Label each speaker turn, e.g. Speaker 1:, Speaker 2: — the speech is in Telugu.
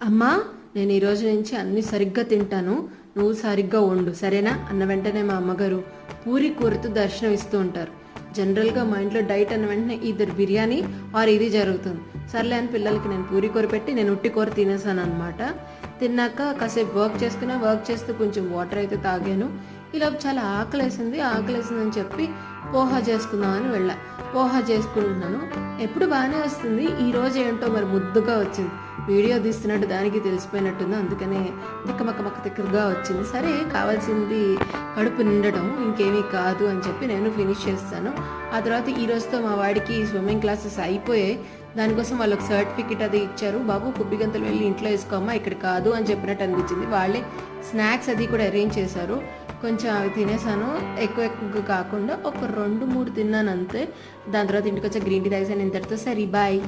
Speaker 1: అమ్మా, నేను ఈ రోజు నుంచి అన్ని సరిగ్గా తింటాను, నువ్వు సరిగ్గా వండు సరేనా అన్న వెంటనే మా అమ్మగారు పూరి కూరతో దర్శనం ఇస్తూ ఉంటారు. జనరల్గా మా ఇంట్లో డైట్ అన్న వెంటనే ఇద్దరు బిర్యానీ ఆర్ ఇది జరుగుతుంది. సర్లే అని పిల్లలకి నేను పూరి కూర పెట్టి నేను ఉట్టి కూర తినేసాను అనమాట. తిన్నాక కాసేపు వర్క్ చేసుకున్నా, వర్క్ చేస్తూ కొంచెం వాటర్ అయితే తాగాను. ఇలా చాలా ఆకలేసిందని చెప్పి పోహా చేసుకుందామని వెళ్ళా. పోహా చేసుకుంటున్నాను, ఎప్పుడు బాగానే వస్తుంది, ఈ రోజు ఏంటో మరి ముద్దుగా వచ్చింది. వీడియో తీస్తున్నట్టు దానికి తెలిసిపోయినట్టుంది, అందుకనే తిక్కగా వచ్చింది. సరే, కావాల్సింది కడుపు నిండడం, ఇంకేమీ కాదు అని చెప్పి నేను ఫినిష్ చేస్తాను. ఆ తర్వాత ఈ రోజుతో మా వాడికి స్విమ్మింగ్ క్లాసెస్ అయిపోయాయి. దానికోసం వాళ్ళకి సర్టిఫికెట్ అది ఇచ్చారు. బాబు కుబ్బిగంతలు వెళ్ళి ఇంట్లో వేసుకోమ్మా, ఇక్కడ కాదు అని చెప్పినట్టు అనిపించింది. వాళ్ళే స్నాక్స్ అది కూడా అరేంజ్ చేశారు. కొంచెం అవి తినేసాను, ఎక్కువ కాకుండా ఒక 2-3 తిన్నాను అంతే. దాని తర్వాత ఇంటికి వచ్చి గ్రీన్ టీ తాగేసాను. ఇంతటితో సరే, బాయ్.